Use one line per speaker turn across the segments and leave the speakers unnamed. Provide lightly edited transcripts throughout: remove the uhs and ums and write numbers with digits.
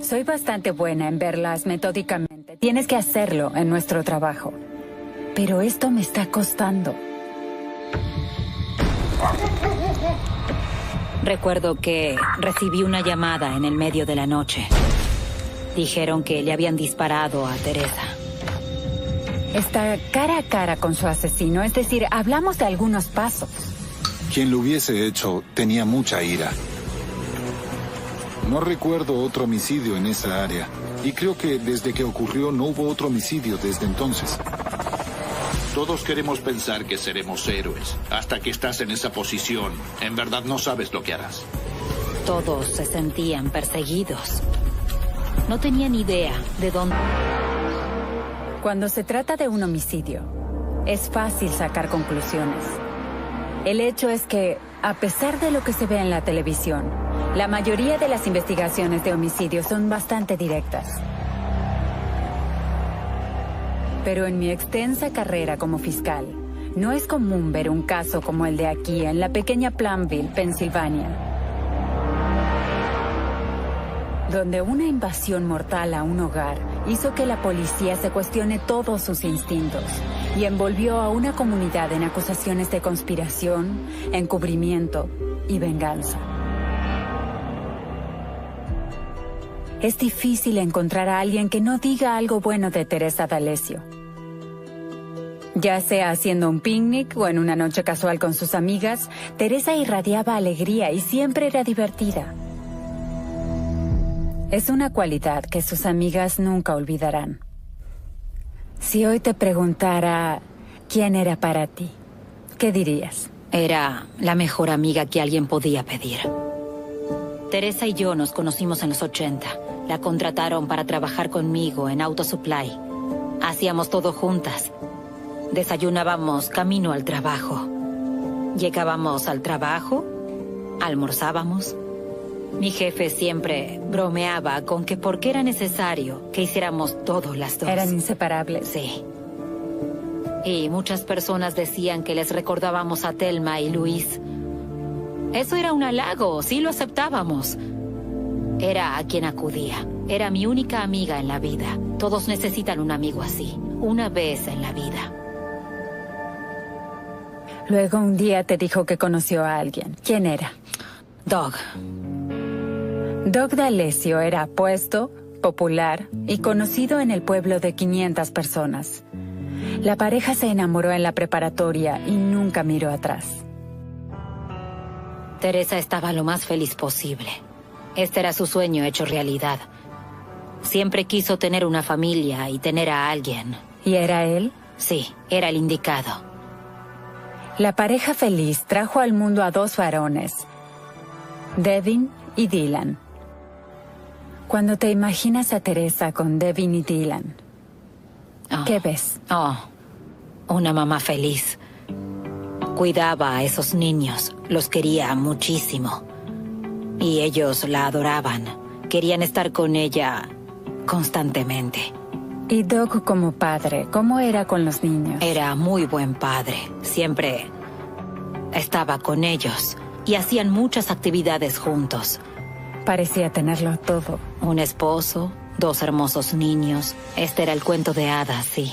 Soy bastante buena en verlas metódicamente. Tienes que hacerlo en nuestro trabajo. Pero esto me está costando.
Recuerdo que recibí una llamada en el medio de la noche. Dijeron que le habían disparado a Teresa.
Está cara a cara con su asesino, es decir, hablamos de algunos pasos.
Quien lo hubiese hecho tenía mucha ira. No recuerdo otro homicidio en esa área. Y creo que desde que ocurrió no hubo otro homicidio desde entonces.
Todos queremos pensar que seremos héroes. Hasta que estás en esa posición, en verdad no sabes lo que harás.
Todos se sentían perseguidos. No tenían idea de dónde...
Cuando se trata de un homicidio, es fácil sacar conclusiones. El hecho es que, a pesar de lo que se ve en la televisión, la mayoría de las investigaciones de homicidios son bastante directas. Pero en mi extensa carrera como fiscal, no es común ver un caso como el de aquí, en la pequeña Plainville, Pensilvania, donde una invasión mortal a un hogar hizo que la policía se cuestione todos sus instintos y envolvió a una comunidad en acusaciones de conspiración, encubrimiento y venganza. Es difícil encontrar a alguien que no diga algo bueno de Teresa D'Alessio. Ya sea haciendo un picnic o en una noche casual con sus amigas, Teresa irradiaba alegría y siempre era divertida. Es una cualidad que sus amigas nunca olvidarán. Si hoy te preguntara quién era para ti, ¿qué dirías?
Era la mejor amiga que alguien podía pedir. Teresa y yo nos conocimos en los 80. La contrataron para trabajar conmigo en Auto Supply. Hacíamos todo juntas. Desayunábamos camino al trabajo. Llegábamos al trabajo, almorzábamos. Mi jefe siempre bromeaba con que porque era necesario que hiciéramos todo las dos.
Eran inseparables.
Sí. Y muchas personas decían que les recordábamos a Thelma y Luis. Eso era un halago, sí lo aceptábamos. Era a quien acudía. Era mi única amiga en la vida. Todos necesitan un amigo así, una vez en la vida.
Luego un día te dijo que conoció a alguien. ¿Quién era?
Doug.
Doug D'Alessio era apuesto, popular y conocido en el pueblo de 500 personas. La pareja se enamoró en la preparatoria y nunca miró atrás.
Teresa estaba lo más feliz posible. Este era su sueño hecho realidad. Siempre quiso tener una familia y tener a alguien.
¿Y era él?
Sí, era el indicado.
La pareja feliz trajo al mundo a 2 varones, Devin y Dylan. Cuando te imaginas a Teresa con Devin y Dylan, ¿qué ves?
Una mamá feliz. Cuidaba a esos niños, los quería muchísimo. Y ellos la adoraban. Querían estar con ella constantemente.
¿Y Doug como padre, cómo era con los niños?
Era muy buen padre. Siempre estaba con ellos y hacían muchas actividades juntos.
Parecía tenerlo todo.
Un esposo, 2 hermosos niños. Este era el cuento de hadas, sí.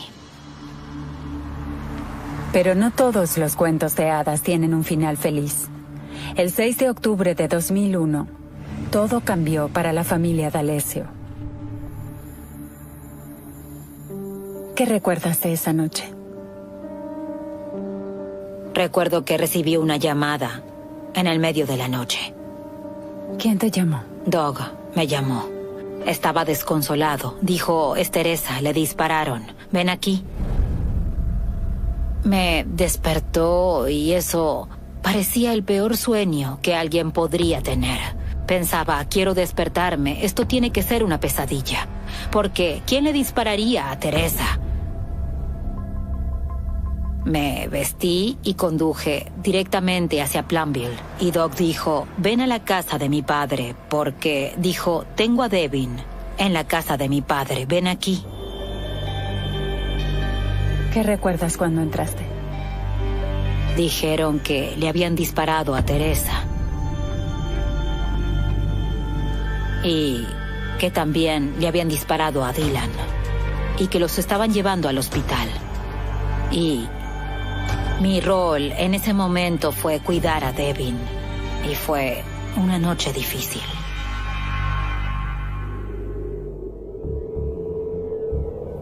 Pero no todos los cuentos de hadas tienen un final feliz. El 6 de octubre de 2001, todo cambió para la familia D'Alessio. ¿Qué recuerdas de esa noche?
Recuerdo que recibí una llamada en el medio de la noche.
¿Quién te llamó?
Doug me llamó. Estaba desconsolado. Dijo, es Teresa, le dispararon. Ven aquí. Me despertó y eso parecía el peor sueño que alguien podría tener. Pensaba, quiero despertarme. Esto tiene que ser una pesadilla. Porque, ¿quién le dispararía a Teresa? Me vestí y conduje directamente hacia Plainville. Y Doug dijo, ven a la casa de mi padre, porque, dijo, tengo a Devin en la casa de mi padre, ven aquí.
¿Qué recuerdas cuando entraste?
Dijeron que le habían disparado a Teresa. y que también le habían disparado a Dylan y que los estaban llevando al hospital. Y mi rol en ese momento fue cuidar a Devin y fue una noche difícil.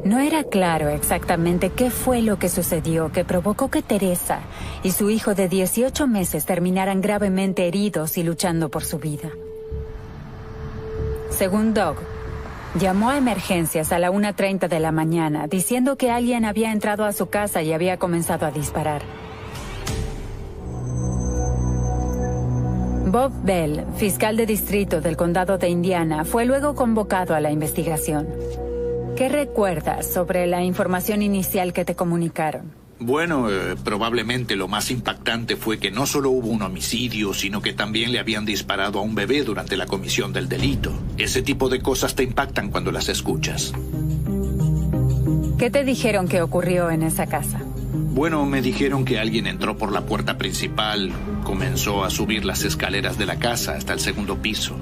No era claro exactamente qué fue lo que sucedió que provocó que Teresa y su hijo de 18 meses terminaran gravemente heridos y luchando por su vida. Según Doug, llamó a emergencias a la 1:30 de la mañana diciendo que alguien había entrado a su casa y había comenzado a disparar. Bob Bell, fiscal de distrito del condado de Indiana, fue luego convocado a la investigación. ¿Qué recuerdas sobre la información inicial que te comunicaron?
Bueno, probablemente lo más impactante fue que no solo hubo un homicidio, sino que también le habían disparado a un bebé durante la comisión del delito. Ese tipo de cosas te impactan cuando las escuchas.
¿Qué te dijeron que ocurrió en esa casa?
Bueno, me dijeron que alguien entró por la puerta principal, comenzó a subir las escaleras de la casa hasta el segundo piso.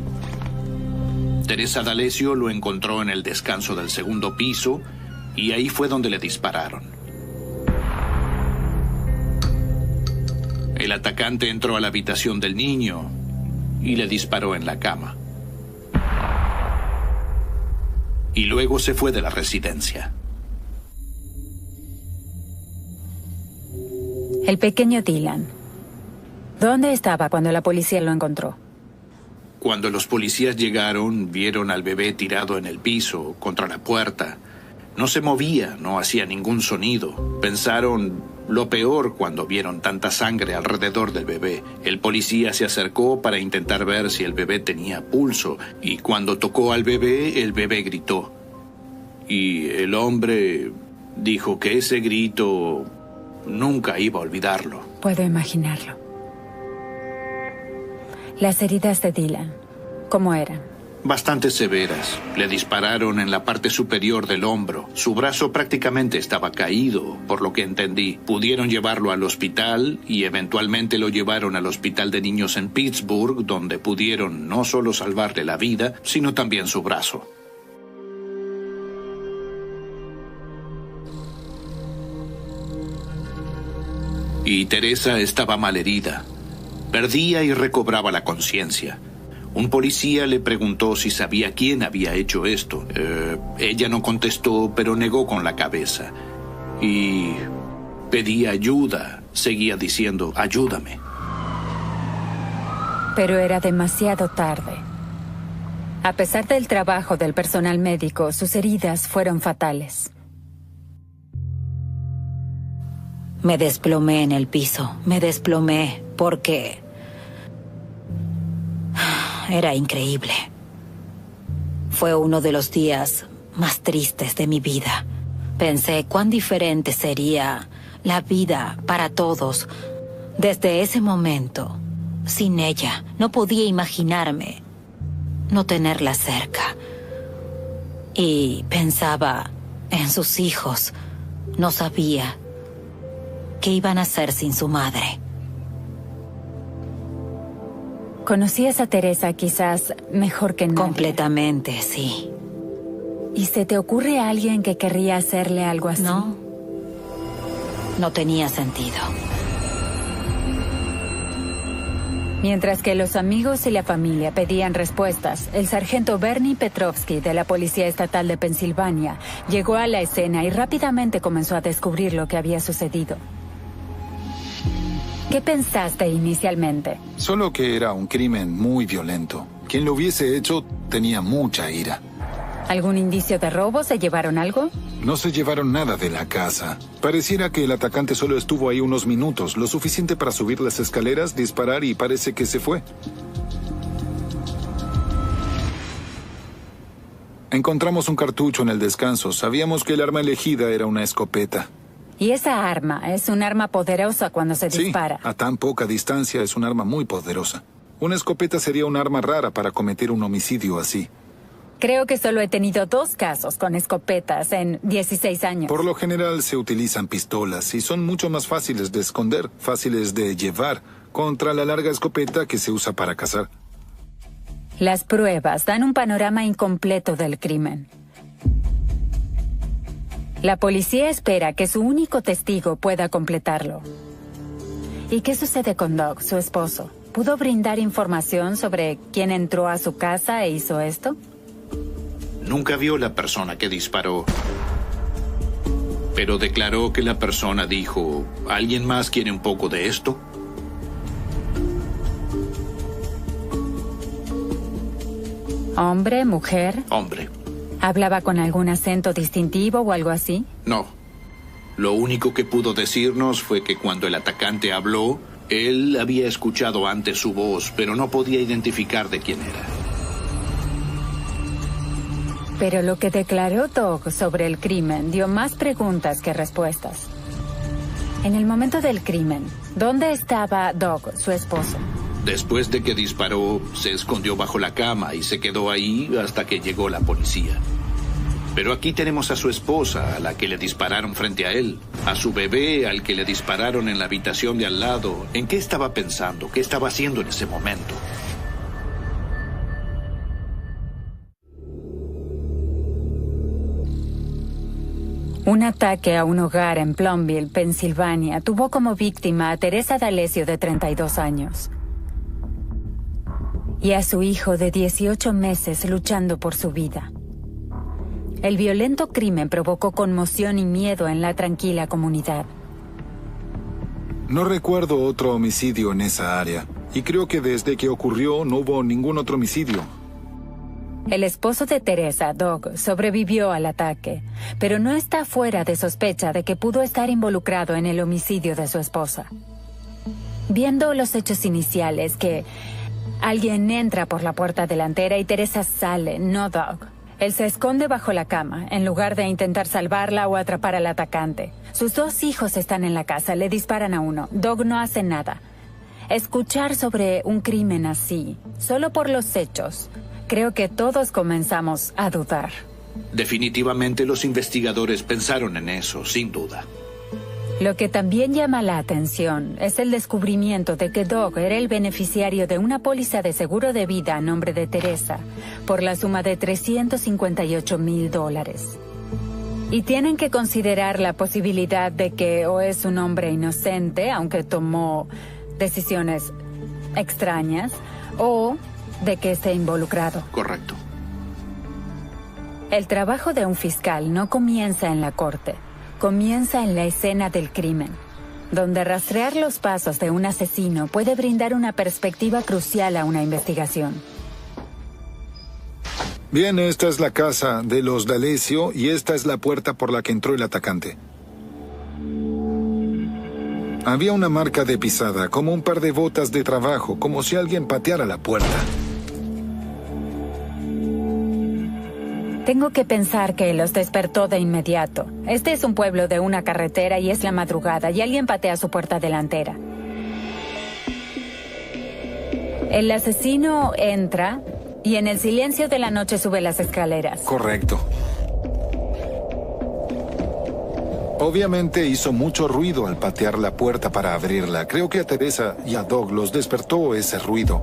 Teresa D'Alessio lo encontró en el descanso del segundo piso y ahí fue donde le dispararon. El atacante entró a la habitación del niño y le disparó en la cama. Y luego se fue de la residencia.
El pequeño Dylan. ¿Dónde estaba cuando la policía lo encontró?
Cuando los policías llegaron, vieron al bebé tirado en el piso, contra la puerta. No se movía, no hacía ningún sonido. Pensaron lo peor cuando vieron tanta sangre alrededor del bebé. El policía se acercó para intentar ver si el bebé tenía pulso, y cuando tocó al bebé, el bebé gritó. Y el hombre dijo que ese grito nunca iba a olvidarlo.
Puedo imaginarlo. Las heridas de Dylan, ¿cómo eran?
Bastante severas. Le dispararon en la parte superior del hombro. Su brazo prácticamente estaba caído, por lo que entendí. Pudieron llevarlo al hospital y eventualmente lo llevaron al hospital de niños en Pittsburgh, donde pudieron no solo salvarle la vida, sino también su brazo. Y Teresa estaba malherida. Perdía y recobraba la conciencia. Un policía le preguntó si sabía quién había hecho esto. Ella no contestó, pero negó con la cabeza. Y pedía ayuda. Seguía diciendo, ayúdame.
Pero era demasiado tarde. A pesar del trabajo del personal médico, sus heridas fueron fatales.
Me desplomé en el piso. Me desplomé porque era increíble. Fue uno de los días más tristes de mi vida. Pensé cuán diferente sería la vida para todos. Desde ese momento, sin ella, no podía imaginarme no tenerla cerca. Y pensaba en sus hijos. No sabía qué iban a hacer sin su madre.
¿Conocías a Teresa quizás mejor que nadie?
Completamente, sí.
¿Y se te ocurre a alguien que querría hacerle algo así?
No. No tenía sentido.
Mientras que los amigos y la familia pedían respuestas, el sargento Bernie Petrovsky de la Policía Estatal de Pensilvania llegó a la escena y rápidamente comenzó a descubrir lo que había sucedido. ¿Qué pensaste inicialmente?
Solo que era un crimen muy violento. Quien lo hubiese hecho tenía mucha ira.
¿Algún indicio de robo? ¿Se llevaron algo?
No se llevaron nada de la casa. Pareciera que el atacante solo estuvo ahí unos minutos, lo suficiente para subir las escaleras, disparar y parece que se fue. Encontramos un cartucho en el descanso. Sabíamos que el arma elegida era una escopeta.
¿Y esa arma es un arma poderosa cuando se dispara?
Sí, a tan poca distancia es un arma muy poderosa. Una escopeta sería un arma rara para cometer un homicidio así.
Creo que solo he tenido 2 casos con escopetas en 16 años.
Por lo general se utilizan pistolas y son mucho más fáciles de esconder, fáciles de llevar, contra la larga escopeta que se usa para cazar.
Las pruebas dan un panorama incompleto del crimen. La policía espera que su único testigo pueda completarlo. ¿Y qué sucede con Doug, su esposo? ¿Pudo brindar información sobre quién entró a su casa e hizo esto?
Nunca vio la persona que disparó, pero declaró que la persona dijo, ¿alguien más quiere un poco de esto?
¿Hombre, mujer?
Hombre.
¿Hablaba con algún acento distintivo o algo así?
No. Lo único que pudo decirnos fue que cuando el atacante habló, él había escuchado antes su voz, pero no podía identificar de quién era.
Pero lo que declaró Doug sobre el crimen dio más preguntas que respuestas. En el momento del crimen, ¿dónde estaba Doug, su esposo?
Después de que disparó, se escondió bajo la cama y se quedó ahí hasta que llegó la policía. Pero aquí tenemos a su esposa, a la que le dispararon frente a él, a su bebé, al que le dispararon en la habitación de al lado. ¿En qué estaba pensando? ¿Qué estaba haciendo en ese momento?
Un ataque a un hogar en Plumville, Pensilvania, tuvo como víctima a Teresa D'Alessio, de 32 años. Y a su hijo de 18 meses luchando por su vida. El violento crimen provocó conmoción y miedo en la tranquila comunidad.
No recuerdo otro homicidio en esa área, y creo que desde que ocurrió no hubo ningún otro homicidio.
El esposo de Teresa, Doug, sobrevivió al ataque, pero no está fuera de sospecha de que pudo estar involucrado en el homicidio de su esposa. Viendo los hechos iniciales, que alguien entra por la puerta delantera y Teresa sale, no Doug. Él se esconde bajo la cama, en lugar de intentar salvarla o atrapar al atacante. Sus 2 hijos están en la casa, le disparan a uno. Doug no hace nada. Escuchar sobre un crimen así, solo por los hechos, creo que todos comenzamos a dudar.
Definitivamente los investigadores pensaron en eso, sin duda.
Lo que también llama la atención es el descubrimiento de que Doug era el beneficiario de una póliza de seguro de vida a nombre de Teresa por la suma de $358,000. Y tienen que considerar la posibilidad de que o es un hombre inocente, aunque tomó decisiones extrañas, o de que esté involucrado.
Correcto.
El trabajo de un fiscal no comienza en la corte. Comienza en la escena del crimen, donde rastrear los pasos de un asesino puede brindar una perspectiva crucial a una investigación.
Bien, esta es la casa de los D'Alessio y esta es la puerta por la que entró el atacante. Había una marca de pisada, como un par de botas de trabajo, como si alguien pateara la puerta.
Tengo que pensar que los despertó de inmediato. Este es un pueblo de una carretera y es la madrugada y alguien patea su puerta delantera. El asesino entra y en el silencio de la noche sube las escaleras.
Correcto. Obviamente hizo mucho ruido al patear la puerta para abrirla. Creo que a Teresa y a Doug los despertó ese ruido.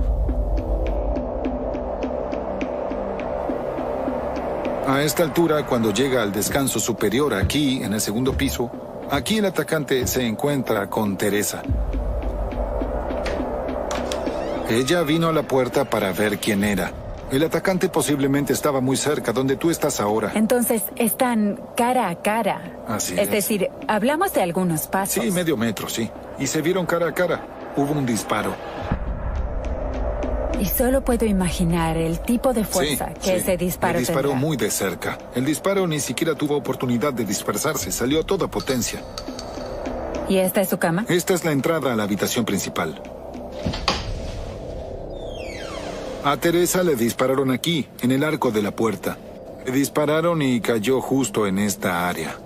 A esta altura, cuando llega al descanso superior aquí, en el segundo piso, aquí el atacante se encuentra con Teresa. Ella vino a la puerta para ver quién era. El atacante posiblemente estaba muy cerca, donde tú estás ahora.
Entonces, están cara a cara.
Así es.
Es decir, hablamos de algunos pasos.
Sí, medio metro, sí. Y se vieron cara a cara. Hubo un disparo.
Y solo puedo imaginar el tipo de fuerza que ese disparo
El disparó
tendrá.
muy de cerca. El disparo ni siquiera tuvo oportunidad de dispersarse. Salió a toda potencia.
¿Y esta es su cama?
Esta es la entrada a la habitación principal. A Teresa le dispararon aquí, en el arco de la puerta. Le dispararon y cayó justo en esta área.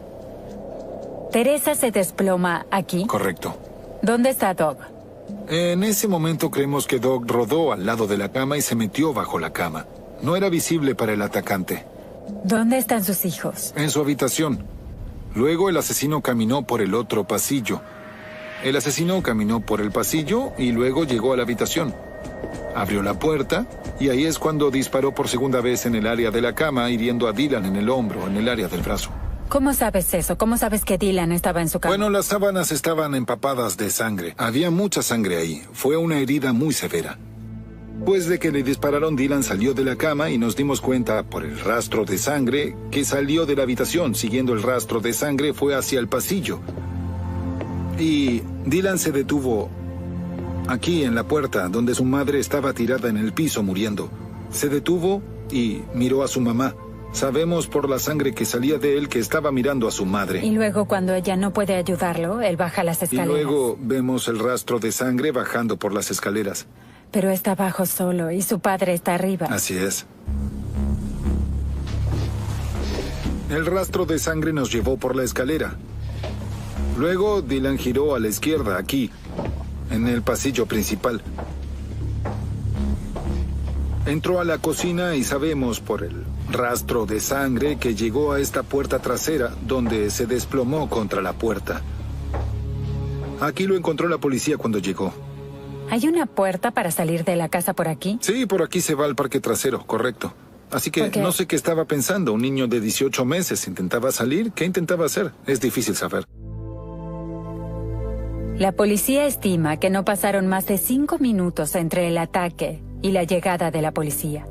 Teresa se desploma aquí.
Correcto.
¿Dónde está Doug?
En ese momento creemos que Doug rodó al lado de la cama y se metió bajo la cama. No era visible para el atacante.
¿Dónde están sus hijos?
En su habitación. Luego el asesino caminó por el otro pasillo. El asesino caminó por el pasillo y luego llegó a la habitación. Abrió la puerta y ahí es cuando disparó por segunda vez en el área de la cama, hiriendo a Dylan en el hombro, en el área del brazo.
¿Cómo sabes eso? ¿Cómo sabes que Dylan estaba en su cama?
Bueno, las sábanas estaban empapadas de sangre. Había mucha sangre ahí. Fue una herida muy severa. Después de que le dispararon, Dylan salió de la cama y nos dimos cuenta por el rastro de sangre que salió de la habitación. Siguiendo el rastro de sangre, fue hacia el pasillo. Y Dylan se detuvo aquí en la puerta, donde su madre estaba tirada en el piso muriendo. Se detuvo y miró a su mamá. Sabemos por la sangre que salía de él que estaba mirando a su madre.
Y luego, cuando ella no puede ayudarlo, él baja las escaleras.
Y luego vemos el rastro de sangre bajando por las escaleras.
Pero está abajo solo y su padre está arriba.
Así es. El rastro de sangre nos llevó por la escalera. Luego Dylan giró a la izquierda, aquí, en el pasillo principal. Entró a la cocina y sabemos por el rastro de sangre que llegó a esta puerta trasera, donde se desplomó contra la puerta. Aquí lo encontró la policía cuando llegó.
¿Hay una puerta para salir de la casa por aquí?
Sí, por aquí se va al parque trasero, correcto. Así que no sé qué estaba pensando. Un niño de 18 meses intentaba salir. ¿Qué intentaba hacer? Es difícil saber.
La policía estima que no pasaron más de 5 minutos entre el ataque y la llegada de la policía.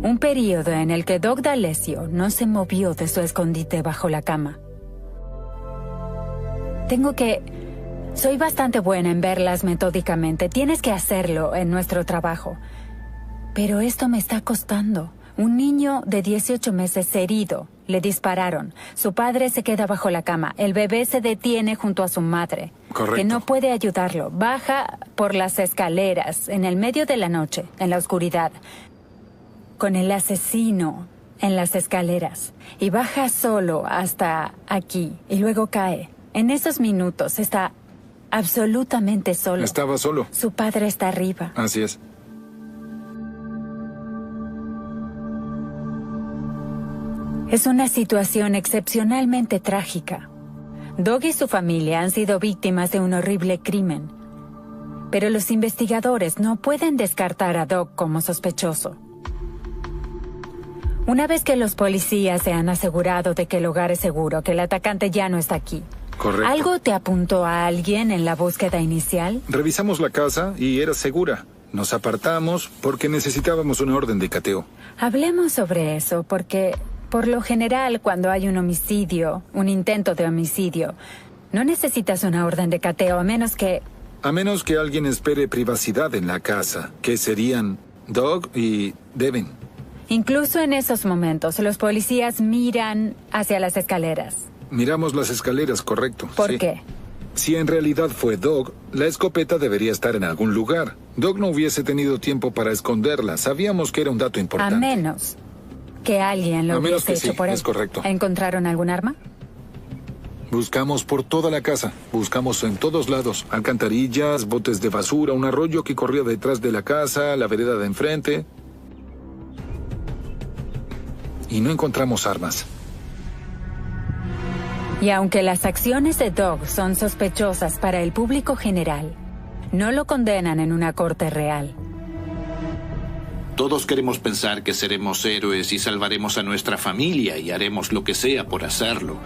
Un periodo en el que Doug D'Alessio no se movió de su escondite bajo la cama. Soy bastante buena en verlas metódicamente. Tienes que hacerlo en nuestro trabajo. Pero esto me está costando. Un niño de 18 meses herido. Le dispararon. Su padre se queda bajo la cama. El bebé se detiene junto a su madre.
Correcto.
Que no puede ayudarlo. Baja por las escaleras en el medio de la noche, en la oscuridad, con el asesino en las escaleras. Y baja solo hasta aquí. Y luego cae. En esos minutos está absolutamente solo.
Estaba solo.
Su padre está arriba.
Así es.
Es una situación excepcionalmente trágica. Doug y su familia han sido víctimas de un horrible crimen. Pero los investigadores no pueden descartar a Doug como sospechoso. Una vez que los policías se han asegurado de que el hogar es seguro, que el atacante ya no está aquí,
Correcto.
¿algo te apuntó a alguien en la búsqueda inicial?
Revisamos la casa y era segura. Nos apartamos porque necesitábamos una orden de cateo.
Hablemos sobre eso, porque por lo general cuando hay un homicidio, un intento de homicidio, no necesitas una orden de cateo a menos que
alguien espere privacidad en la casa, que serían Doug y Devin.
Incluso en esos momentos, los policías miran hacia las escaleras.
Miramos las escaleras, correcto.
¿Por
sí.
qué?
Si en realidad fue Doug, la escopeta debería estar en algún lugar. Doug no hubiese tenido tiempo para esconderla. Sabíamos que era un dato importante.
A menos que alguien lo hubiese hecho por él.
Es correcto.
¿Encontraron algún arma?
Buscamos por toda la casa. Buscamos en todos lados. Alcantarillas, botes de basura, un arroyo que corría detrás de la casa, la vereda de enfrente. Y no encontramos armas.
Y aunque las acciones de Doug son sospechosas para el público general, no lo condenan en una corte real.
Todos queremos pensar que seremos héroes y salvaremos a nuestra familia y haremos lo que sea por hacerlo.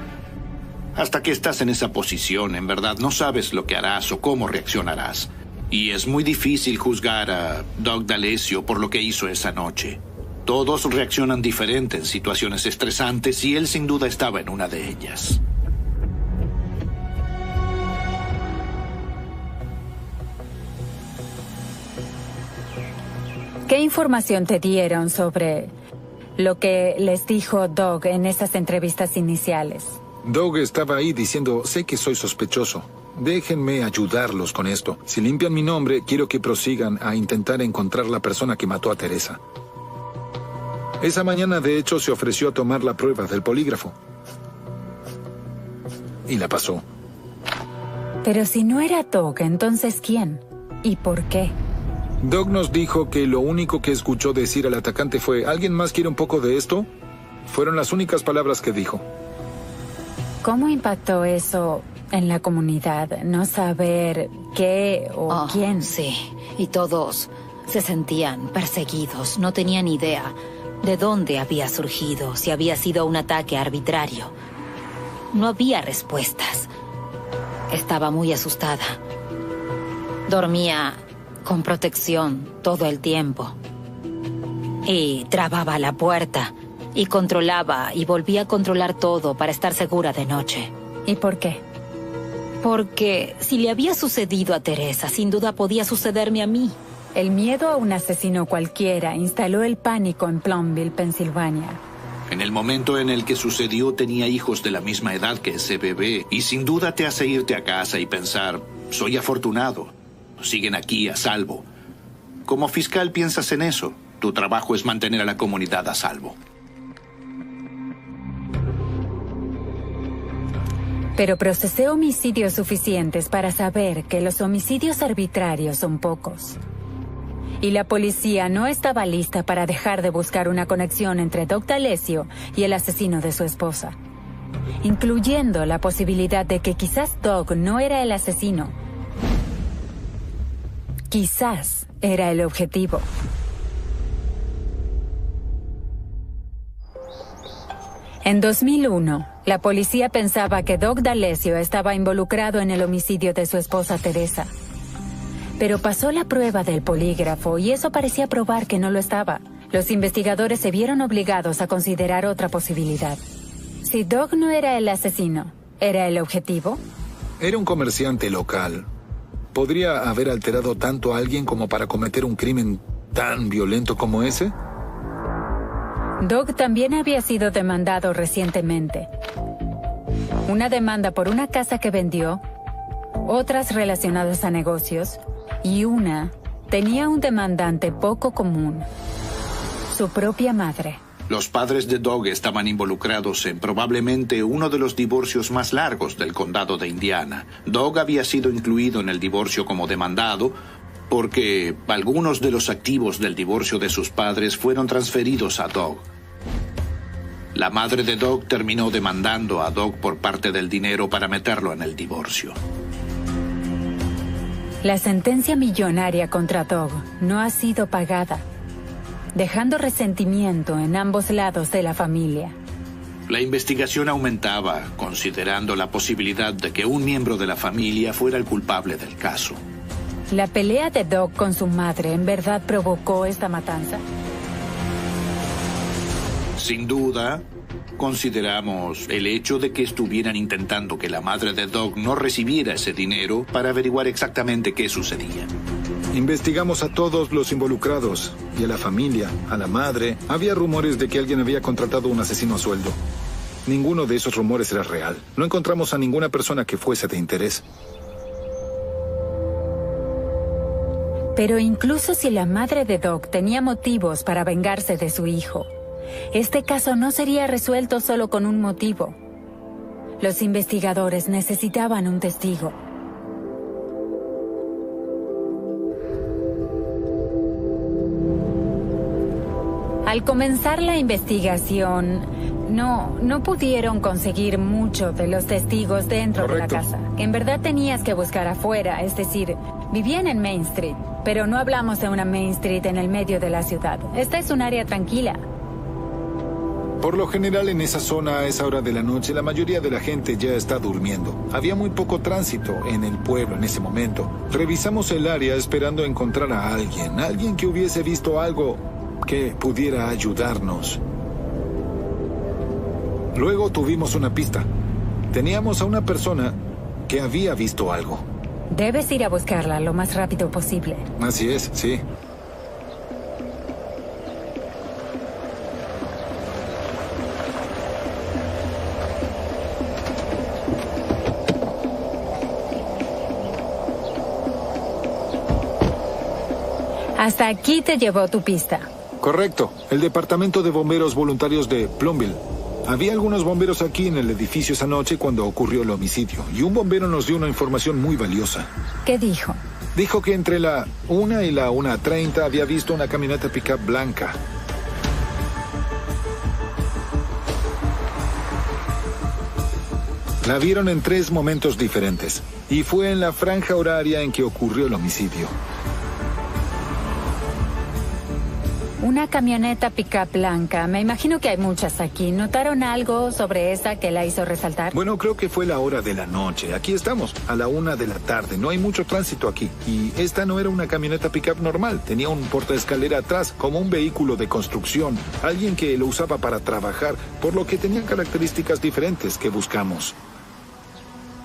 Hasta que estás en esa posición, en verdad, no sabes lo que harás o cómo reaccionarás. Y es muy difícil juzgar a Doug D'Alessio por lo que hizo esa noche. Todos reaccionan diferente en situaciones estresantes y él sin duda estaba en una de ellas.
¿Qué información te dieron sobre lo que les dijo Doug en esas entrevistas iniciales?
Doug estaba ahí diciendo, sé que soy sospechoso. Déjenme ayudarlos con esto. Si limpian mi nombre, quiero que prosigan a intentar encontrar la persona que mató a Teresa. Esa mañana, de hecho, se ofreció a tomar la prueba del polígrafo. Y la pasó.
Pero si no era Doug, entonces ¿quién? ¿Y por qué?
Doug nos dijo que lo único que escuchó decir al atacante fue, ¿alguien más quiere un poco de esto? Fueron las únicas palabras que dijo.
¿Cómo impactó eso en la comunidad? No saber qué o quién.
Sí, y todos Se sentían perseguidos, no tenían idea de dónde había surgido, si había sido un ataque arbitrario. No había respuestas. Estaba muy asustada. Dormía con protección todo el tiempo. Y trababa la puerta, y controlaba y volvía a controlar todo para estar segura de noche.
¿Y por qué?
Porque si le había sucedido a Teresa, sin duda podía sucederme a mí.
El miedo a un asesino cualquiera instaló el pánico en Plumville, Pensilvania.
En el momento en el que sucedió tenía hijos de la misma edad que ese bebé y sin duda te hace irte a casa y pensar, soy afortunado, siguen aquí a salvo. Como fiscal piensas en eso, tu trabajo es mantener a la comunidad a salvo.
Pero procesé homicidios suficientes para saber que los homicidios arbitrarios son pocos. Y la policía no estaba lista para dejar de buscar una conexión entre Doug D'Alessio y el asesino de su esposa, incluyendo la posibilidad de que quizás Doug no era el asesino. Quizás era el objetivo. En 2001, la policía pensaba que Doug D'Alessio estaba involucrado en el homicidio de su esposa Teresa. Pero pasó la prueba del polígrafo y eso parecía probar que no lo estaba. Los investigadores se vieron obligados a considerar otra posibilidad. Si Doug no era el asesino, ¿era el objetivo?
Era un comerciante local. ¿Podría haber alterado tanto a alguien como para cometer un crimen tan violento como ese?
Doug también había sido demandado recientemente. Una demanda por una casa que vendió, otras relacionadas a negocios, y una tenía un demandante poco común: su propia madre.
Los padres de Doug estaban involucrados en probablemente uno de los divorcios más largos del condado de Indiana. Doug había sido incluido en el divorcio como demandado porque algunos de los activos del divorcio de sus padres fueron transferidos a Doug. La madre de Doug terminó demandando a Doug por parte del dinero para meterlo en el divorcio.
La sentencia millonaria contra Doug no ha sido pagada, dejando resentimiento en ambos lados de la familia.
La investigación aumentaba, considerando la posibilidad de que un miembro de la familia fuera el culpable del caso.
¿La pelea de Doug con su madre en verdad provocó esta matanza?
Sin duda, consideramos el hecho de que estuvieran intentando que la madre de Doug no recibiera ese dinero para averiguar exactamente qué sucedía.
Investigamos a todos los involucrados, y a la familia, a la madre. Había rumores de que alguien había contratado a un asesino a sueldo. Ninguno de esos rumores era real. No encontramos a ninguna persona que fuese de interés.
Pero incluso si la madre de Doug tenía motivos para vengarse de su hijo, este caso no sería resuelto solo con un motivo. Los investigadores necesitaban un testigo. Al comenzar la investigación, no pudieron conseguir mucho de los testigos dentro de la casa. En verdad tenías que buscar afuera, es decir, vivían en Main Street, pero no hablamos de una Main Street en el medio de la ciudad. Esta es un área tranquila.
Por lo general, en esa zona, a esa hora de la noche, la mayoría de la gente ya está durmiendo. Había muy poco tránsito en el pueblo en ese momento. Revisamos el área esperando encontrar a alguien que hubiese visto algo que pudiera ayudarnos. Luego tuvimos una pista. Teníamos a una persona que había visto algo.
Debes ir a buscarla lo más rápido posible.
Así es, sí.
Hasta aquí te llevó tu pista.
Correcto. El Departamento de Bomberos Voluntarios de Plumville. Había algunos bomberos aquí en el edificio esa noche cuando ocurrió el homicidio, y un bombero nos dio una información muy valiosa.
¿Qué dijo?
Dijo que entre la 1 y la 1:30 había visto una camioneta pickup blanca. La vieron en 3 momentos diferentes, y fue en la franja horaria en que ocurrió el homicidio.
Una camioneta pick-up blanca. Me imagino que hay muchas aquí. ¿Notaron algo sobre esa que la hizo resaltar?
Bueno, creo que fue la hora de la noche. Aquí estamos, a la 1 de la tarde. No hay mucho tránsito aquí. Y esta no era una camioneta pick-up normal. Tenía un portaescalera atrás, como un vehículo de construcción. Alguien que lo usaba para trabajar, por lo que tenía características diferentes que buscamos.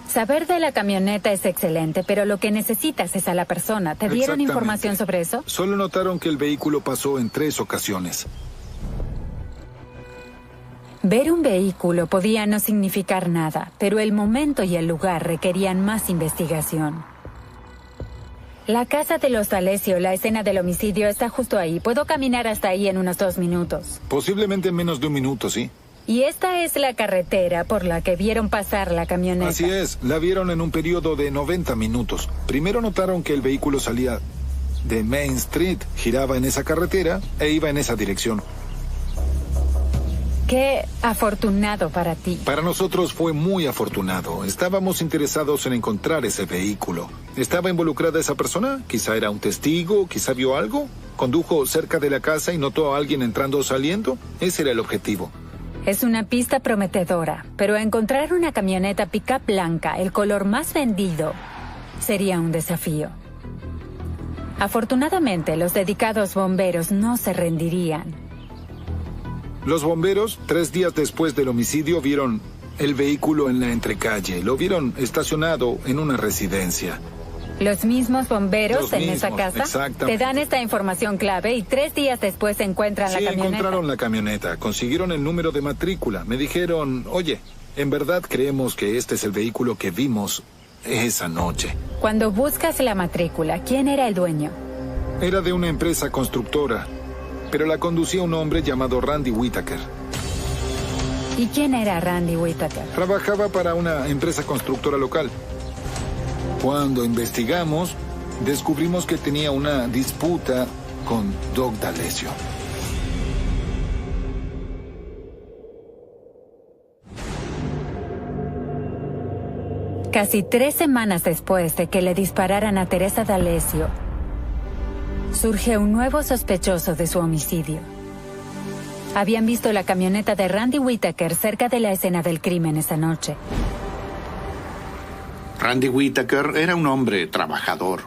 Saber de la camioneta es excelente, pero lo que necesitas es a la persona. ¿Te dieron información sobre eso?
Solo notaron que el vehículo pasó en 3 ocasiones.
Ver un vehículo podía no significar nada, pero el momento y el lugar requerían más investigación. La casa de los D'Alessio, la escena del homicidio, está justo ahí. Puedo caminar hasta ahí en unos 2 minutos.
Posiblemente en menos de 1 minuto, sí.
Y esta es la carretera por la que vieron pasar la camioneta.
Así es, la vieron en un periodo de 90 minutos. Primero notaron que el vehículo salía de Main Street, giraba en esa carretera e iba en esa dirección.
Qué afortunado para ti.
Para nosotros fue muy afortunado. Estábamos interesados en encontrar ese vehículo. ¿Estaba involucrada esa persona? Quizá era un testigo, quizá vio algo. ¿Condujo cerca de la casa y notó a alguien entrando o saliendo? Ese era el objetivo.
Es una pista prometedora, pero encontrar una camioneta pick-up blanca, el color más vendido, sería un desafío. Afortunadamente, los dedicados bomberos no se rendirían.
Los bomberos, 3 días después del homicidio, vieron el vehículo en la entrecalle. Lo vieron estacionado en una residencia.
¿Los mismos bomberos en esa casa?
Exactamente.
Te dan esta información clave y 3 días después encuentran la camioneta.
Sí, encontraron la camioneta. Consiguieron el número de matrícula. Me dijeron, oye, en verdad creemos que este es el vehículo que vimos esa noche.
Cuando buscas la matrícula, ¿quién era el dueño?
Era de una empresa constructora, pero la conducía un hombre llamado Randy Whitaker.
¿Y quién era Randy Whitaker?
Trabajaba para una empresa constructora local. Cuando investigamos, descubrimos que tenía una disputa con Doug D'Alessio.
Casi 3 semanas después de que le dispararan a Teresa D'Alessio, surge un nuevo sospechoso de su homicidio. Habían visto la camioneta de Randy Whitaker cerca de la escena del crimen esa noche.
Randy Whitaker era un hombre trabajador.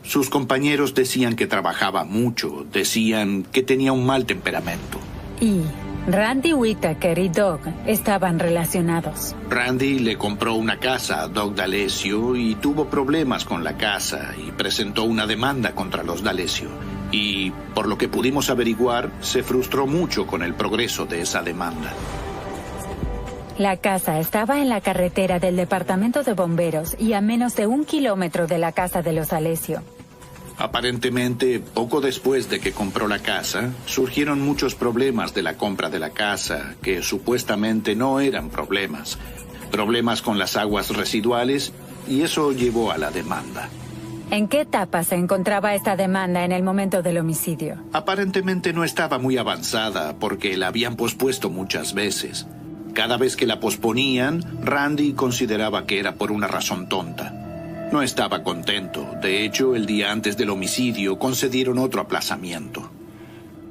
Sus compañeros decían que trabajaba mucho, decían que tenía un mal temperamento.
Y Randy Whitaker y Doug estaban relacionados.
Randy le compró una casa a Doug D'Alessio y tuvo problemas con la casa y presentó una demanda contra los D'Alessio. Y, por lo que pudimos averiguar, se frustró mucho con el progreso de esa demanda.
La casa estaba en la carretera del departamento de bomberos y a menos de 1 kilómetro de la casa de los D'Alessio.
Aparentemente, poco después de que compró la casa, surgieron muchos problemas de la compra de la casa, que supuestamente no eran problemas. Problemas con las aguas residuales, y eso llevó a la demanda.
¿En qué etapa se encontraba esta demanda en el momento del homicidio?
Aparentemente no estaba muy avanzada, porque la habían pospuesto muchas veces. Cada vez que la posponían, Randy consideraba que era por una razón tonta. No estaba contento. De hecho, el día antes del homicidio concedieron otro aplazamiento.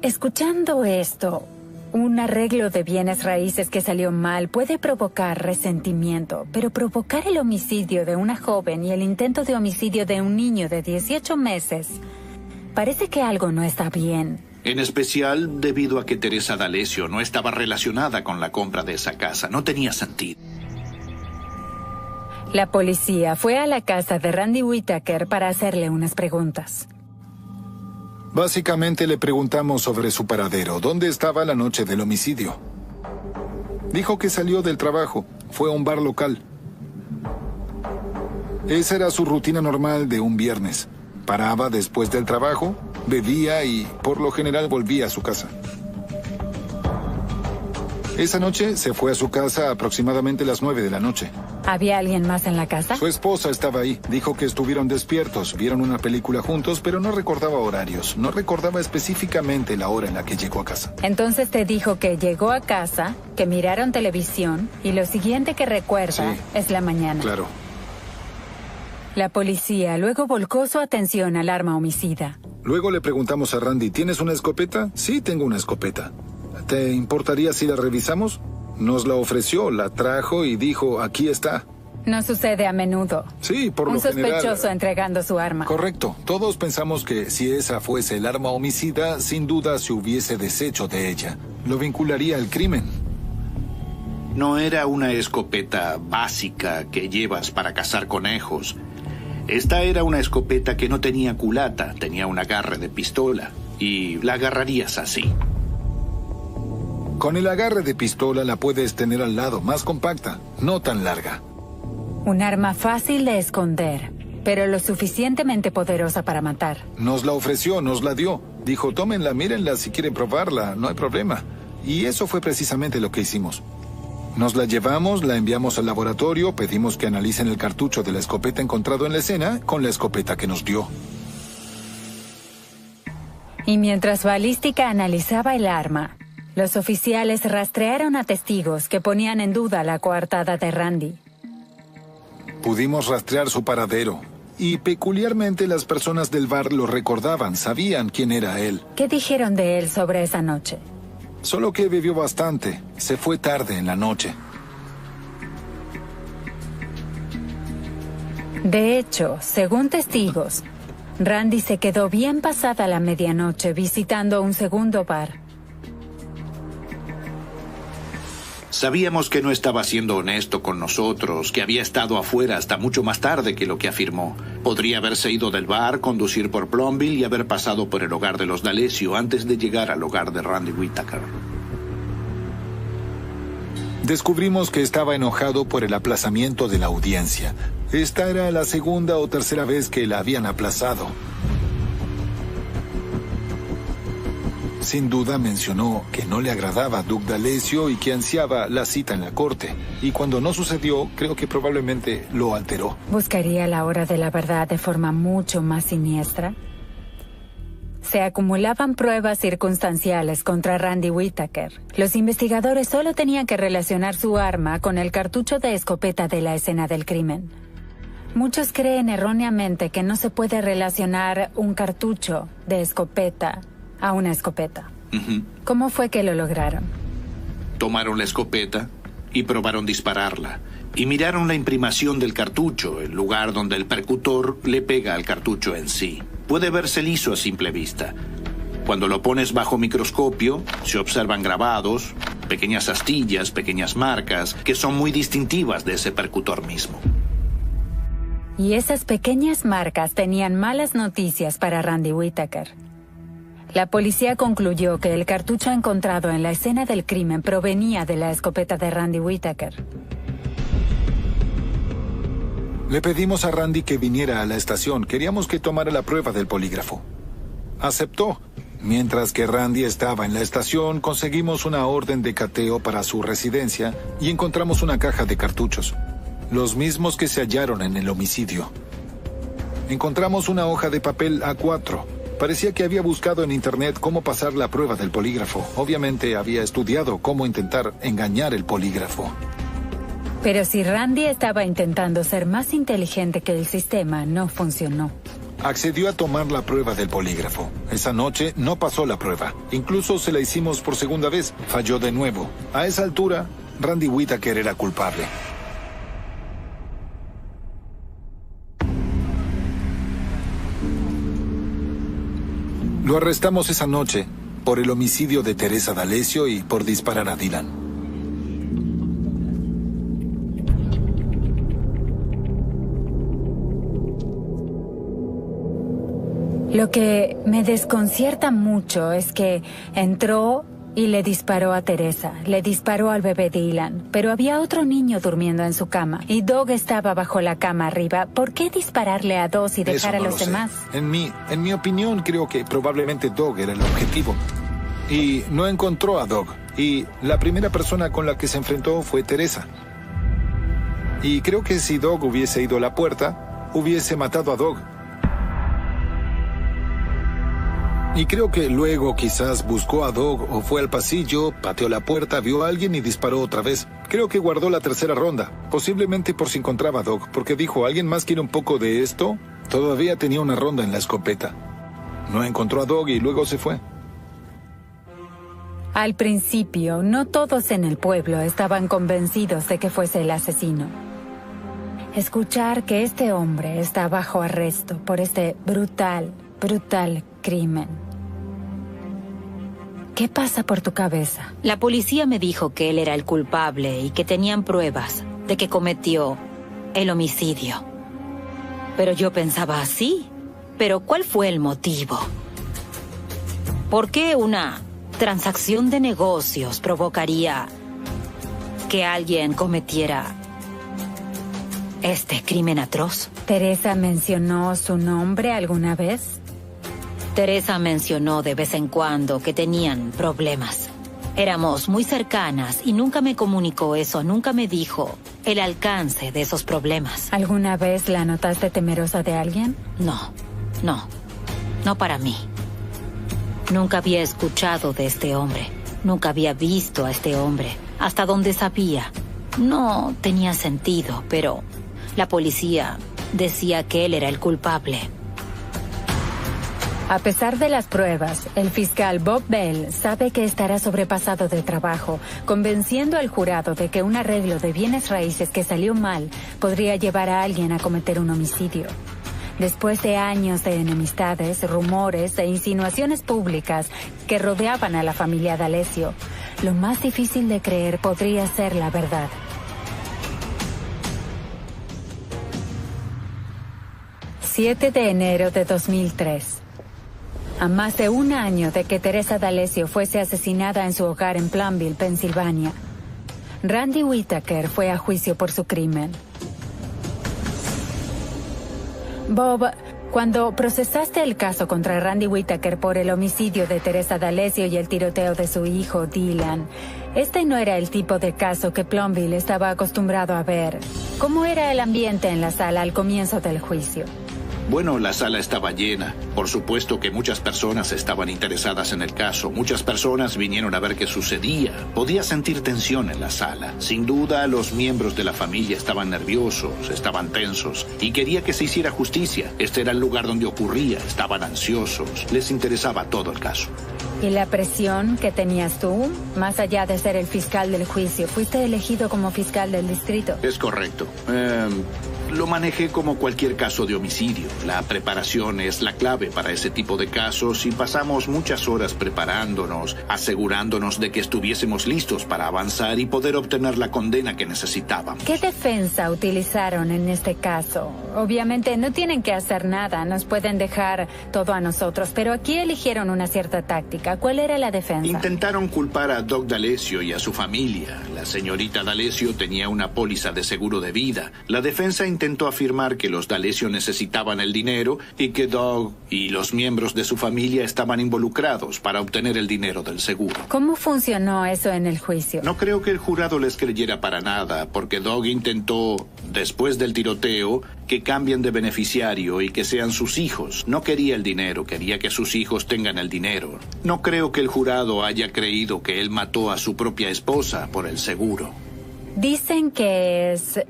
Escuchando esto, un arreglo de bienes raíces que salió mal puede provocar resentimiento, pero provocar el homicidio de una joven y el intento de homicidio de un niño de 18 meses, parece que algo no está bien.
En especial debido a que Teresa D'Alessio no estaba relacionada con la compra de esa casa. No tenía sentido.
La policía fue a la casa de Randy Whitaker para hacerle unas preguntas.
Básicamente le preguntamos sobre su paradero, dónde estaba la noche del homicidio. Dijo que salió del trabajo, fue a un bar local. Esa era su rutina normal de un viernes. Paraba después del trabajo, bebía y por lo general volvía a su casa. Esa noche se fue a su casa aproximadamente a las 9 de la noche.
¿Había alguien más en la casa?
Su esposa estaba ahí. Dijo que estuvieron despiertos, vieron una película juntos, pero no recordaba horarios. No recordaba específicamente la hora en la que llegó a casa.
Entonces te dijo que llegó a casa, que miraron televisión y lo siguiente que recuerda es la mañana.
Claro.
La policía luego volcó su atención al arma homicida.
Luego le preguntamos a Randy, ¿tienes una escopeta? Sí, tengo una escopeta. ¿Te importaría si la revisamos? Nos la ofreció, la trajo y dijo, aquí está.
No sucede a menudo.
Sí, por lo general.
Un sospechoso entregando su arma.
Correcto. Todos pensamos que si esa fuese el arma homicida, sin duda se hubiese deshecho de ella. Lo vincularía al crimen.
No era una escopeta básica que llevas para cazar conejos. Esta era una escopeta que no tenía culata, tenía un agarre de pistola. Y la agarrarías así.
Con el agarre de pistola la puedes tener al lado, más compacta, no tan larga.
Un arma fácil de esconder, pero lo suficientemente poderosa para matar.
Nos la ofreció, nos la dio. Dijo, tómenla, mírenla si quieren probarla, no hay problema. Y eso fue precisamente lo que hicimos. Nos la llevamos, la enviamos al laboratorio, pedimos que analicen el cartucho de la escopeta encontrado en la escena con la escopeta que nos dio.
Y mientras Balística analizaba el arma, los oficiales rastrearon a testigos que ponían en duda la coartada de Randy.
Pudimos rastrear su paradero. Y peculiarmente las personas del bar lo recordaban, sabían quién era él.
¿Qué dijeron de él sobre esa noche?
Solo que bebió bastante. Se fue tarde en la noche.
De hecho, según testigos, Randy se quedó bien pasada la medianoche visitando un segundo bar.
Sabíamos que no estaba siendo honesto con nosotros, que había estado afuera hasta mucho más tarde que lo que afirmó. Podría haberse ido del bar, conducir por Plumville y haber pasado por el hogar de los D'Alessio antes de llegar al hogar de Randy Whittaker.
Descubrimos que estaba enojado por el aplazamiento de la audiencia. Esta era la segunda o tercera vez que la habían aplazado. Sin duda mencionó que no le agradaba a Doug D'Alessio y que ansiaba la cita en la corte. Y cuando no sucedió, creo que probablemente lo alteró.
¿Buscaría la hora de la verdad de forma mucho más siniestra? Se acumulaban pruebas circunstanciales contra Randy Whittaker. Los investigadores solo tenían que relacionar su arma con el cartucho de escopeta de la escena del crimen. Muchos creen erróneamente que no se puede relacionar un cartucho de escopeta a una escopeta. ¿Cómo fue que lo lograron?
Tomaron la escopeta y probaron dispararla. Y miraron la imprimación del cartucho, el lugar donde el percutor le pega al cartucho en sí. Puede verse liso a simple vista. Cuando lo pones bajo microscopio, se observan grabados, pequeñas astillas, pequeñas marcas, que son muy distintivas de ese percutor mismo.
Y esas pequeñas marcas tenían malas noticias para Randy Whittaker. La policía concluyó que el cartucho encontrado en la escena del crimen provenía de la escopeta de Randy Whittaker.
Le pedimos a Randy que viniera a la estación. Queríamos que tomara la prueba del polígrafo. Aceptó. Mientras que Randy estaba en la estación, conseguimos una orden de cateo para su residencia y encontramos una caja de cartuchos. Los mismos que se hallaron en el homicidio. Encontramos una hoja de papel A4. Parecía que había buscado en internet cómo pasar la prueba del polígrafo. Obviamente había estudiado cómo intentar engañar el polígrafo.
Pero si Randy estaba intentando ser más inteligente que el sistema, no funcionó.
Accedió a tomar la prueba del polígrafo. Esa noche no pasó la prueba. Incluso se la hicimos por segunda vez. Falló de nuevo. A esa altura, Randy Whittaker era culpable. Lo arrestamos esa noche por el homicidio de Teresa D'Alessio y por disparar a Dylan.
Lo que me desconcierta mucho es que entró y le disparó a Teresa, le disparó al bebé Dylan, pero había otro niño durmiendo en su cama y Doug estaba bajo la cama arriba. ¿Por qué dispararle a dos y dejar a los demás?
En mi opinión, creo que probablemente Doug era el objetivo. Y no encontró a Doug. Y la primera persona con la que se enfrentó fue Teresa. Y creo que si Doug hubiese ido a la puerta, hubiese matado a Doug. Y creo que luego quizás buscó a Doug o fue al pasillo, pateó la puerta, vio a alguien y disparó otra vez. Creo que guardó la tercera ronda, posiblemente por si encontraba a Doug, porque dijo, ¿alguien más quiere un poco de esto? Todavía tenía una ronda en la escopeta. No encontró a Doug y luego se fue.
Al principio, no todos en el pueblo estaban convencidos de que fuese el asesino. Escuchar que este hombre está bajo arresto por este brutal crimen. ¿Qué pasa por tu cabeza?
La policía me dijo que él era el culpable y que tenían pruebas de que cometió el homicidio. Pero yo pensaba así. ¿Pero cuál fue el motivo? ¿Por qué una transacción de negocios provocaría que alguien cometiera este crimen atroz?
¿Teresa mencionó su nombre alguna vez?
Teresa mencionó de vez en cuando que tenían problemas. Éramos muy cercanas y nunca me comunicó eso, nunca me dijo el alcance de esos problemas.
¿Alguna vez la notaste temerosa de alguien?
No para mí. Nunca había escuchado de este hombre, nunca había visto a este hombre, hasta donde sabía. No tenía sentido, pero la policía decía que él era el culpable.
A pesar de las pruebas, el fiscal Bob Bell sabe que estará sobrepasado de trabajo, convenciendo al jurado de que un arreglo de bienes raíces que salió mal podría llevar a alguien a cometer un homicidio. Después de años de enemistades, rumores e insinuaciones públicas que rodeaban a la familia D'Alessio, lo más difícil de creer podría ser la verdad. ...7 de enero de 2003... A más de un año de que Teresa D'Alessio fuese asesinada en su hogar en Plainville, Pensilvania, Randy Whittaker fue a juicio por su crimen. Bob, cuando procesaste el caso contra Randy Whittaker por el homicidio de Teresa D'Alessio y el tiroteo de su hijo, Dylan, este no era el tipo de caso que Plainville estaba acostumbrado a ver. ¿Cómo era el ambiente en la sala al comienzo del juicio?
Bueno, la sala estaba llena. Por supuesto que muchas personas estaban interesadas en el caso. Muchas personas vinieron a ver qué sucedía. Podía sentir tensión en la sala. Sin duda, los miembros de la familia estaban nerviosos, estaban tensos y quería que se hiciera justicia. Este era el lugar donde ocurría. Estaban ansiosos. Les interesaba todo el caso.
¿Y la presión que tenías tú? Más allá de ser el fiscal del juicio, ¿fuiste elegido como fiscal del distrito?
Es correcto. Lo manejé como cualquier caso de homicidio. La preparación es la clave para ese tipo de casos y pasamos muchas horas preparándonos, asegurándonos de que estuviésemos listos para avanzar y poder obtener la condena que necesitábamos.
¿Qué defensa utilizaron en este caso? Obviamente no tienen que hacer nada, nos pueden dejar todo a nosotros, pero aquí eligieron una cierta táctica. ¿Cuál era la defensa?
Intentaron culpar a Doug D'Alessio y a su familia. La señorita D'Alessio tenía una póliza de seguro de vida. La defensa intentó afirmar que los D'Alessio necesitaban el dinero y que Doug y los miembros de su familia estaban involucrados para obtener el dinero del seguro.
¿Cómo funcionó eso en el juicio?
No creo que el jurado les creyera para nada, porque Doug intentó, después del tiroteo, que cambien de beneficiario y que sean sus hijos. No quería el dinero, quería que sus hijos tengan el dinero. No creo que el jurado haya creído que él mató a su propia esposa por el seguro.
Dicen que es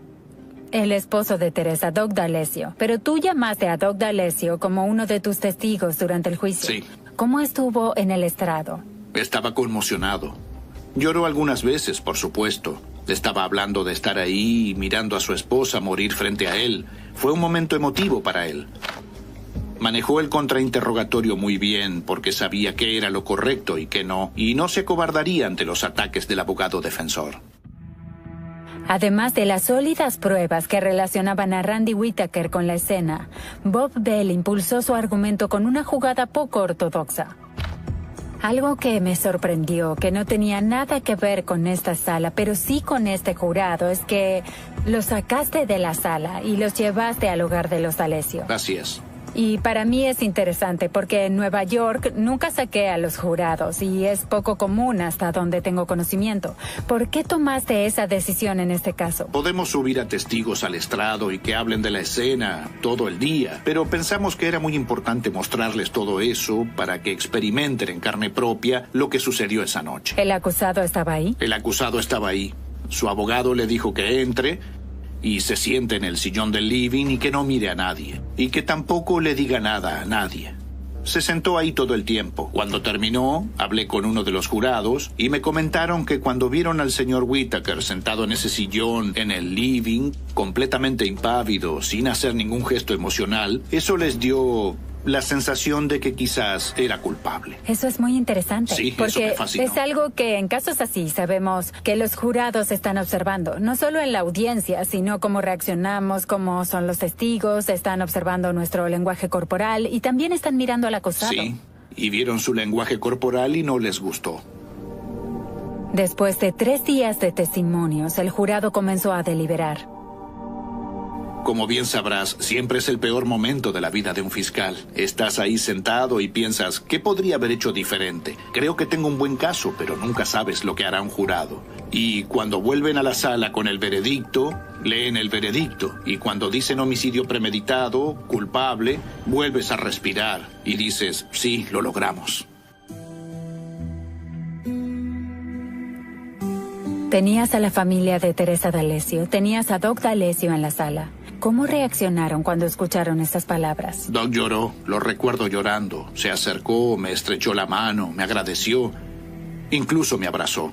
el esposo de Teresa, Doug D'Alessio. Pero tú llamaste a Doug D'Alessio como uno de tus testigos durante el juicio.
Sí.
¿Cómo estuvo en el estrado?
Estaba conmocionado. Lloró algunas veces, por supuesto. Estaba hablando de estar ahí y mirando a su esposa morir frente a él. Fue un momento emotivo para él. Manejó el contrainterrogatorio muy bien porque sabía qué era lo correcto y qué no, y no se acobardaría ante los ataques del abogado defensor.
Además de las sólidas pruebas que relacionaban a Randy Whittaker con la escena, Bob Bell impulsó su argumento con una jugada poco ortodoxa. Algo que me sorprendió, que no tenía nada que ver con esta sala, pero sí con este jurado, es que los sacaste de la sala y los llevaste al hogar de los D'Alessio.
Así es.
Y para mí es interesante porque en Nueva York nunca saqué a los jurados y es poco común hasta donde tengo conocimiento. ¿Por qué tomaste esa decisión en este caso?
Podemos subir a testigos al estrado y que hablen de la escena todo el día, pero pensamos que era muy importante mostrarles todo eso para que experimenten en carne propia lo que sucedió esa noche.
¿El acusado estaba ahí?
El acusado estaba ahí. Su abogado le dijo que entre y se siente en el sillón del living y que no mire a nadie. Y que tampoco le diga nada a nadie. Se sentó ahí todo el tiempo. Cuando terminó, hablé con uno de los jurados y me comentaron que cuando vieron al señor Whittaker sentado en ese sillón en el living, completamente impávido, sin hacer ningún gesto emocional, eso les dio la sensación de que quizás era culpable.
Eso es muy interesante.
Sí, eso
porque
me fascinó.
es algo que en casos así sabemos que los jurados están observando, no solo en la audiencia, sino cómo reaccionamos, cómo son los testigos, están observando nuestro lenguaje corporal y también están mirando al acusado.
Sí, y vieron su lenguaje corporal y no les gustó.
Después de 3 días de testimonios, el jurado comenzó a deliberar.
Como bien sabrás, siempre es el peor momento de la vida de un fiscal. Estás ahí sentado y piensas, ¿qué podría haber hecho diferente? Creo que tengo un buen caso, pero nunca sabes lo que hará un jurado. Y cuando vuelven a la sala con el veredicto, leen el veredicto. Y cuando dicen homicidio premeditado, culpable, vuelves a respirar y dices, sí, lo logramos.
Tenías a la familia de Teresa D'Alessio, tenías a Doc D'Alessio en la sala. ¿Cómo reaccionaron cuando escucharon estas palabras?
Doc lloró, lo recuerdo llorando. Se acercó, me estrechó la mano, me agradeció, incluso me abrazó.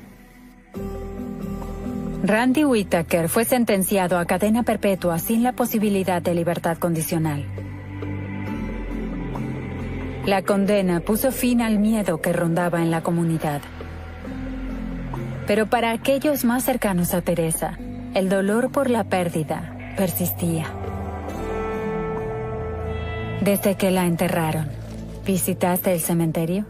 Randy Whittaker fue sentenciado a cadena perpetua sin la posibilidad de libertad condicional. La condena puso fin al miedo que rondaba en la comunidad. Pero para aquellos más cercanos a Teresa, el dolor por la pérdida persistía. Desde que la enterraron, ¿visitaste el cementerio?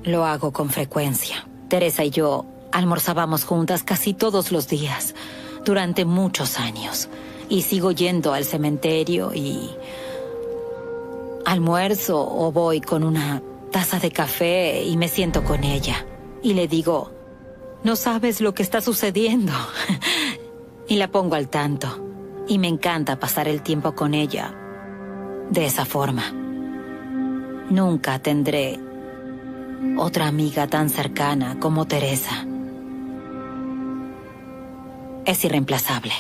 Lo hago con frecuencia. Teresa y yo almorzábamos juntas casi todos los días, durante muchos años. Y sigo yendo al cementerio y almuerzo o voy con una taza de café y me siento con ella. Y le digo, no sabes lo que está sucediendo. Y la pongo al tanto. Y me encanta pasar el tiempo con ella de esa forma. Nunca tendré otra amiga tan cercana como Teresa. Es irreemplazable.